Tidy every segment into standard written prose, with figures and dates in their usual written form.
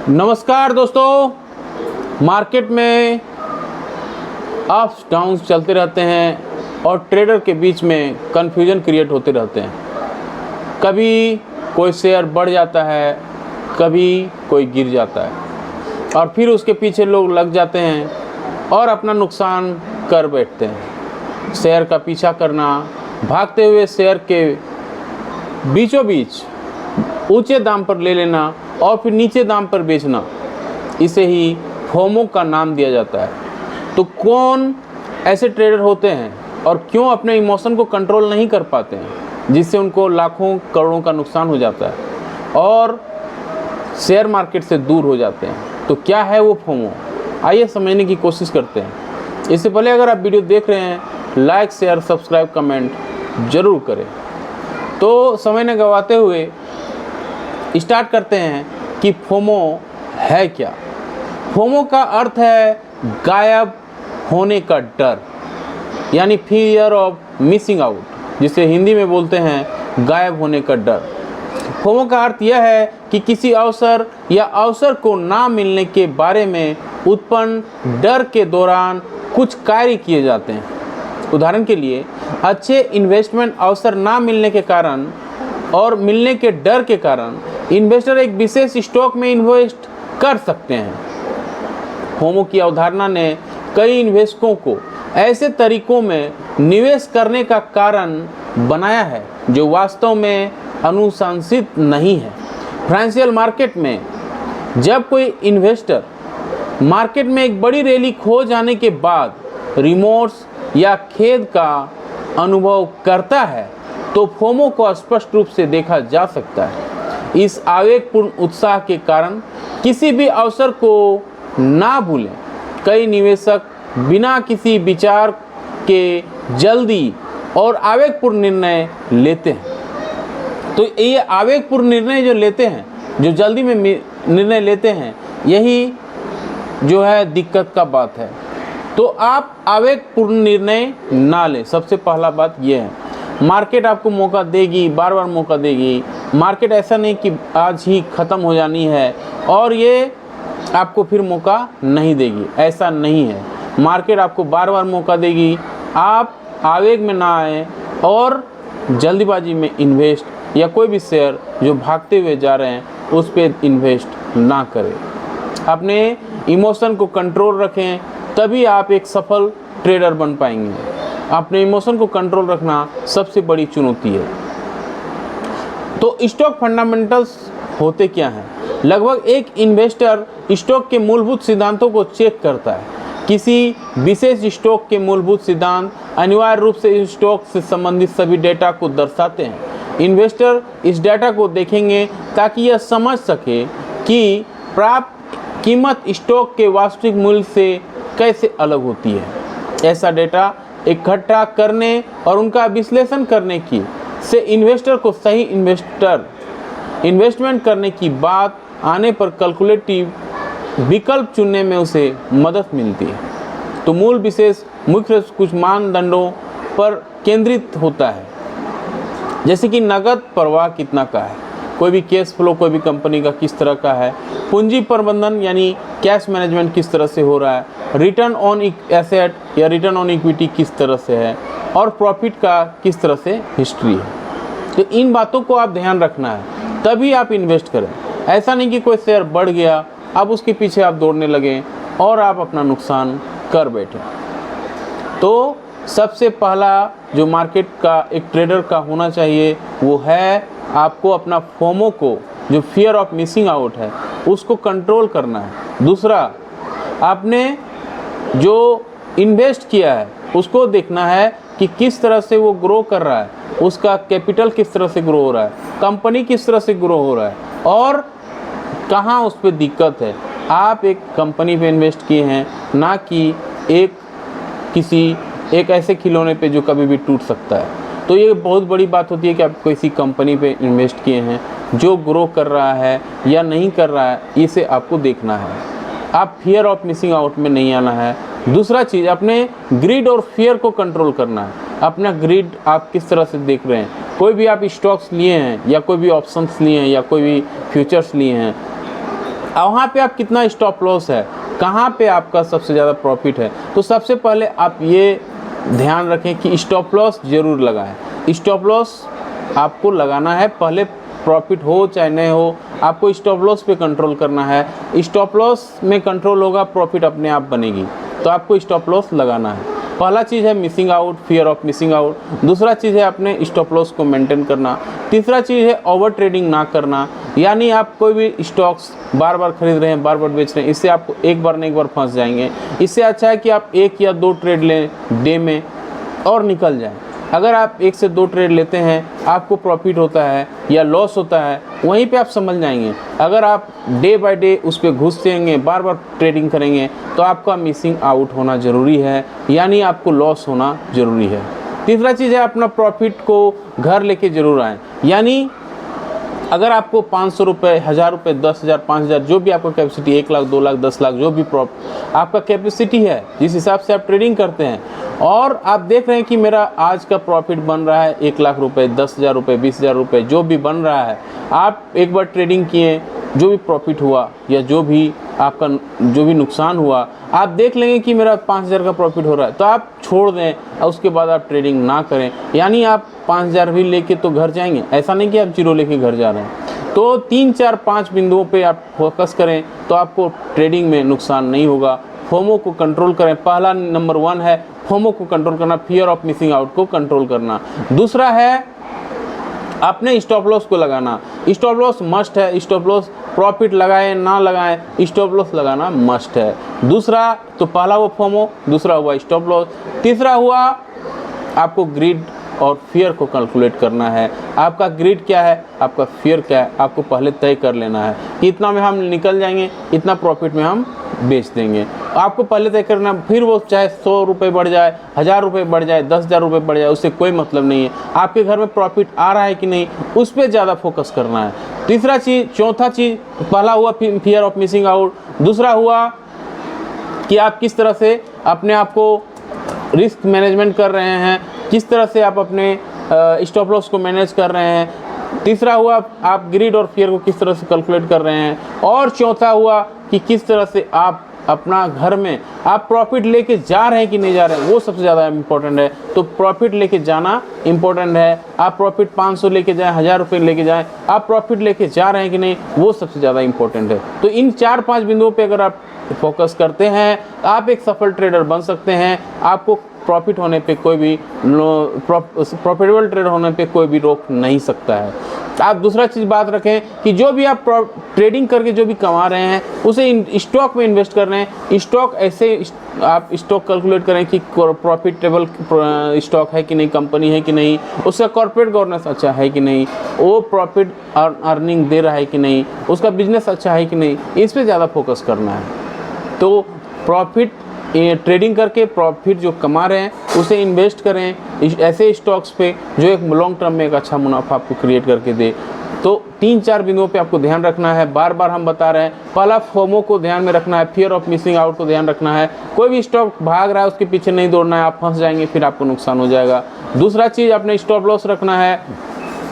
नमस्कार दोस्तों, मार्केट में अप्स डाउन्स चलते रहते हैं और ट्रेडर के बीच में कन्फ्यूजन क्रिएट होते रहते हैं। कभी कोई शेयर बढ़ जाता है, कभी कोई गिर जाता है और फिर उसके पीछे लोग लग जाते हैं और अपना नुकसान कर बैठते हैं। शेयर का पीछा करना, भागते हुए शेयर के बीचों बीच ऊंचे दाम पर ले लेना और फिर नीचे दाम पर बेचना, इसे ही फोमो का नाम दिया जाता है। तो कौन ऐसे ट्रेडर होते हैं और क्यों अपने इमोशन को कंट्रोल नहीं कर पाते हैं, जिससे उनको लाखों करोड़ों का नुकसान हो जाता है और शेयर मार्केट से दूर हो जाते हैं। तो क्या है वो फोमो, आइए समझने की कोशिश करते हैं। इससे पहले अगर आप वीडियो देख रहे हैं, लाइक शेयर सब्सक्राइब कमेंट ज़रूर करें। तो समय न गंवाते हुए स्टार्ट करते हैं कि फोमो है क्या। फोमो का अर्थ है गायब होने का डर, यानी फियर ऑफ मिसिंग आउट, जिसे हिंदी में बोलते हैं गायब होने का डर। फोमो का अर्थ यह है कि किसी अवसर या अवसर को ना मिलने के बारे में उत्पन्न डर के दौरान कुछ कार्य किए जाते हैं। उदाहरण के लिए, अच्छे इन्वेस्टमेंट अवसर ना मिलने के कारण और मिलने के डर के कारण इन्वेस्टर एक विशेष स्टॉक में इन्वेस्ट कर सकते हैं। फोमो की अवधारणा ने कई निवेशकों को ऐसे तरीकों में निवेश करने का कारण बनाया है जो वास्तव में अनुशंसित नहीं है। फाइनेंशियल मार्केट में जब कोई इन्वेस्टर मार्केट में एक बड़ी रैली खो जाने के बाद रिमोर्स या खेद का अनुभव करता है, तो फोमो को स्पष्ट रूप से देखा जा सकता है। इस आवेगपूर्ण उत्साह के कारण किसी भी अवसर को ना भूलें, कई निवेशक बिना किसी विचार के जल्दी और आवेगपूर्ण निर्णय लेते हैं। तो ये आवेगपूर्ण निर्णय जो लेते हैं, जो जल्दी में निर्णय लेते हैं, यही जो है दिक्कत का बात है। तो आप आवेगपूर्ण निर्णय ना लें। सबसे पहला बात यह है, मार्केट आपको मौका देगी, बार बार मौका देगी। मार्केट ऐसा नहीं कि आज ही ख़त्म हो जानी है और ये आपको फिर मौका नहीं देगी, ऐसा नहीं है। मार्केट आपको बार बार मौका देगी। आप आवेग में ना आए और जल्दीबाजी में इन्वेस्ट या कोई भी शेयर जो भागते हुए जा रहे हैं उस पर इन्वेस्ट ना करें। अपने इमोशन को कंट्रोल रखें, तभी आप एक सफल ट्रेडर बन पाएंगे। अपने इमोशन को कंट्रोल रखना सबसे बड़ी चुनौती है। तो स्टॉक फंडामेंटल्स होते क्या हैं? लगभग एक इन्वेस्टर स्टॉक के मूलभूत सिद्धांतों को चेक करता है। किसी विशेष स्टॉक के मूलभूत सिद्धांत अनिवार्य रूप से इस स्टॉक से संबंधित सभी डेटा को दर्शाते हैं। इन्वेस्टर इस डेटा को देखेंगे ताकि यह समझ सके कि प्राप्त कीमत स्टॉक के वास्तविक मूल्य से कैसे अलग होती है। ऐसा डेटा इकट्ठा करने और उनका विश्लेषण करने की से इन्वेस्टर को सही इन्वेस्टमेंट करने की बात आने पर कैलकुलेटिव विकल्प चुनने में उसे मदद मिलती है। तो मूल विशेष मुख्य कुछ मानदंडों पर केंद्रित होता है, जैसे कि नकद प्रवाह कितना का है, कोई भी कैश फ्लो कोई भी कंपनी का किस तरह का है, पूंजी प्रबंधन यानी कैश मैनेजमेंट किस तरह से हो रहा है, रिटर्न ऑन एसेट या रिटर्न ऑन इक्विटी किस तरह से है और प्रॉफिट का किस तरह से हिस्ट्री है। तो इन बातों को आप ध्यान रखना है, तभी आप इन्वेस्ट करें। ऐसा नहीं कि कोई शेयर बढ़ गया, अब उसके पीछे आप दौड़ने लगें और आप अपना नुकसान कर बैठें। तो सबसे पहला जो मार्केट का एक ट्रेडर का होना चाहिए वो है आपको अपना फोमो को, जो फियर ऑफ मिसिंग आउट है, उसको कंट्रोल करना है। दूसरा, आपने जो इन्वेस्ट किया है उसको देखना है कि किस तरह से वो ग्रो कर रहा है, उसका कैपिटल किस तरह से ग्रो हो रहा है, कंपनी किस तरह से ग्रो हो रहा है और कहाँ उस पर दिक्कत है। आप एक कंपनी पे इन्वेस्ट किए हैं, ना कि एक ऐसे खिलौने पे जो कभी भी टूट सकता है। तो ये बहुत बड़ी बात होती है कि आप किसी कंपनी पे इन्वेस्ट किए हैं जो ग्रो कर रहा है या नहीं कर रहा है, इसे आपको देखना है। आप फियर ऑफ मिसिंग आउट में नहीं आना है। दूसरा चीज़, अपने ग्रीड और फियर को कंट्रोल करना है। अपना ग्रीड आप किस तरह से देख रहे हैं। कोई भी आप स्टॉक्स लिए हैं या कोई भी ऑप्शंस लिए हैं या कोई भी फ्यूचर्स लिए हैं, वहाँ पे आप कितना स्टॉप लॉस है, कहाँ पे आपका सबसे ज़्यादा प्रॉफिट है। तो सबसे पहले आप ये ध्यान रखें कि स्टॉप लॉस ज़रूर लगाएं। स्टॉप लॉस आपको लगाना है, पहले प्रॉफिट हो चाहे नहीं हो, आपको स्टॉप लॉस पे कंट्रोल करना है। स्टॉप लॉस में कंट्रोल होगा, प्रॉफिट अपने आप बनेगी। तो आपको स्टॉप लॉस लगाना है। पहला चीज़ है missing out, fear of missing out. दूसरा चीज़ है अपने स्टॉप लॉस को मेंटेन करना। तीसरा चीज़ है ओवर ट्रेडिंग ना करना, यानी आप कोई भी स्टॉक्स बार बार खरीद रहे हैं, बार बार बेच रहे हैं, इससे आपको एक बार न एक बार फंस जाएंगे। इससे अच्छा है कि आप 1 या 2 ट्रेड लें डे में और निकल जाएं। अगर आप 1 से 2 ट्रेड लेते हैं, आपको प्रॉफिट होता है या लॉस होता है, वहीं पे आप समझ जाएंगे। अगर आप डे बाय डे उस पर घुसेंगे, बार बार ट्रेडिंग करेंगे, तो आपका मिसिंग आउट होना ज़रूरी है, यानी आपको लॉस होना ज़रूरी है। तीसरा चीज़ है अपना प्रॉफिट को घर लेके ज़रूर आएँ, यानी अगर आपको 500 रुपये, 1000 रुपये, 10,000, 5,000, जो भी आपका कैपेसिटी, 1 लाख, 2 लाख, 10 लाख, जो भी आपका कैपेसिटी है, जिस हिसाब से आप ट्रेडिंग करते हैं, और आप देख रहे हैं कि मेरा आज का प्रॉफिट बन रहा है 1 लाख रुपये, 10,000 रुपये, 20,000 रुपये, जो भी बन रहा है, आप एक बार ट्रेडिंग किए, जो भी प्रॉफिट हुआ या जो भी आपका जो भी नुकसान हुआ, आप देख लेंगे कि मेरा 5,000 का प्रॉफिट हो रहा है, तो आप छोड़ दें और उसके बाद आप ट्रेडिंग ना करें। यानी आप 5,000 भी लेके तो घर जाएंगे, ऐसा नहीं कि आप 0 लेके घर जा रहे हैं। तो 3, 4, 5 बिंदुओं पे आप फोकस करें, तो आपको ट्रेडिंग में नुकसान नहीं होगा। फोमो को कंट्रोल करें। पहला नंबर 1 है फोमो को कंट्रोल करना, फियर ऑफ मिसिंग आउट को कंट्रोल करना। दूसरा है अपने स्टॉप लॉस को लगाना। स्टॉप लॉस मस्ट है। स्टॉप लॉस प्रॉफिट लगाएं ना लगाएं, स्टॉप लॉस लगाना मस्ट है। दूसरा तो पहला हुआ फोमो, दूसरा हुआ स्टॉप लॉस, तीसरा हुआ आपको ग्रीड और फियर को कैलकुलेट करना है। आपका ग्रीड क्या है, आपका फियर क्या है, आपको पहले तय कर लेना है कि इतना में हम निकल जाएंगे, इतना प्रॉफिट में हम बेच देंगे। आपको पहले तय करना, फिर वो चाहे 100 रुपये बढ़ जाए, 1000 रुपये बढ़ जाए, 10,000 रुपये बढ़ जाए, उससे कोई मतलब नहीं है। आपके घर में प्रॉफिट आ रहा है कि नहीं, उस पर ज़्यादा फोकस करना है। तीसरा चीज़, चौथा चीज़, पहला हुआ फियर ऑफ मिसिंग आउट, दूसरा हुआ कि आप किस तरह से अपने आप को रिस्क मैनेजमेंट कर रहे हैं, किस तरह से आप अपने स्टॉप लॉस को मैनेज कर रहे हैं। तीसरा हुआ आप ग्रीड और फियर को किस तरह से कैलकुलेट कर रहे हैं, और चौथा हुआ कि किस तरह से आप अपना घर में आप प्रॉफिट लेके जा रहे हैं कि नहीं जा रहे हैं, वो सबसे ज़्यादा इम्पोर्टेंट है। तो प्रॉफिट लेके जाना इम्पोर्टेंट है। आप प्रॉफिट 500 लेके जाएं, 1000 रुपये लेके जाएं, आप प्रॉफिट लेके जा रहे हैं कि नहीं, वो सबसे ज़्यादा इम्पोर्टेंट है। तो इन 4-5 बिंदुओं पे अगर आप फोकस करते हैं, आप एक सफल ट्रेडर बन सकते हैं। आपको प्रॉफिट होने पे कोई भी प्रॉफिटेबल ट्रेडर होने पे कोई भी रोक नहीं सकता है। आप दूसरा चीज़ बात रखें कि जो भी आप ट्रेडिंग करके जो भी कमा रहे हैं, उसे स्टॉक में इन्वेस्ट कर रहे हैं। स्टॉक ऐसे आप स्टॉक कैलकुलेट करें कि प्रॉफिटेबल स्टॉक है कि नहीं, कंपनी है कि नहीं, उसका कॉर्पोरेट गवर्नेंस अच्छा है कि नहीं, वो प्रॉफिट अर्निंग दे रहा है कि नहीं, उसका बिजनेस अच्छा है कि नहीं, इस पर ज़्यादा फोकस करना है। तो प्रॉफिट ट्रेडिंग करके प्रॉफिट जो कमा रहे हैं उसे इन्वेस्ट करें ऐसे स्टॉक्स पे जो एक लॉन्ग टर्म में एक अच्छा मुनाफा आपको क्रिएट करके दे। तो 3-4 बिंदुओं पे आपको ध्यान रखना है। बार बार हम बता रहे हैं, पहला फोमो को ध्यान में रखना है, फियर ऑफ मिसिंग आउट को ध्यान रखना है। कोई भी स्टॉक भाग रहा है उसके पीछे नहीं दौड़ना है, आप फंस जाएंगे, फिर आपको नुकसान हो जाएगा। दूसरा चीज़, अपने स्टॉप लॉस रखना है।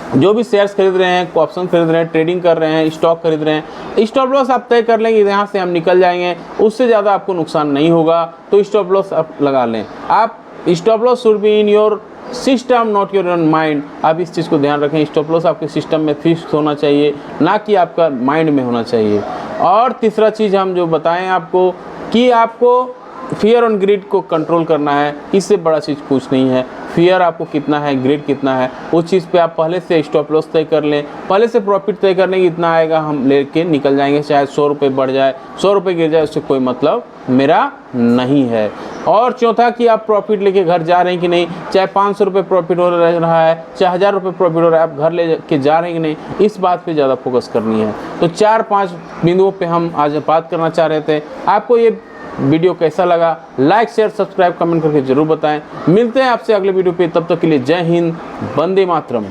जो भी शेयर्स खरीद रहे हैं, ऑप्शन खरीद रहे हैं, ट्रेडिंग कर रहे हैं, स्टॉक खरीद रहे हैं, स्टॉप लॉस आप तय कर लेंगे, यहाँ से हम निकल जाएंगे, उससे ज़्यादा आपको नुकसान नहीं होगा। तो स्टॉप लॉस आप लगा लें। आप stop loss should be in your system not your mind. आप इस चीज़ को ध्यान रखें, स्टॉप लॉस आपके सिस्टम में फिक्स होना चाहिए, ना कि आपका माइंड में होना चाहिए। और तीसरा चीज़ हम जो बताएं आपको कि आपको फियर ऑन ग्रिड को कंट्रोल करना है। इससे बड़ा चीज़ कुछ नहीं है। फियर आपको कितना है, ग्रिड कितना है, उस चीज़ पे आप पहले से स्टॉप लॉस तय कर लें, पहले से प्रॉफिट तय कर लें कि इतना आएगा, हम लेके निकल जाएंगे। चाहे 100 रुपये बढ़ जाए, 100 रुपये गिर जाए, उससे कोई मतलब मेरा नहीं है। और चौथा कि आप प्रॉफिट लेके घर जा रहे हैं कि नहीं, चाहे 500 रुपये प्रॉफिट हो रहा है, चाहे 1000 रुपये प्रॉफिट हो रहा है, आप घर ले के जा रहे हैं कि नहीं, इस बात पे ज़्यादा फोकस करनी है। तो 4-5 बिंदुओं पे हम आज बात करना चाह रहे थे। आपको ये वीडियो कैसा लगा, लाइक शेयर सब्सक्राइब कमेंट करके ज़रूर बताएं। मिलते हैं आपसे अगले वीडियो पे, तब तक के लिए जय हिंद, वंदे मातरम।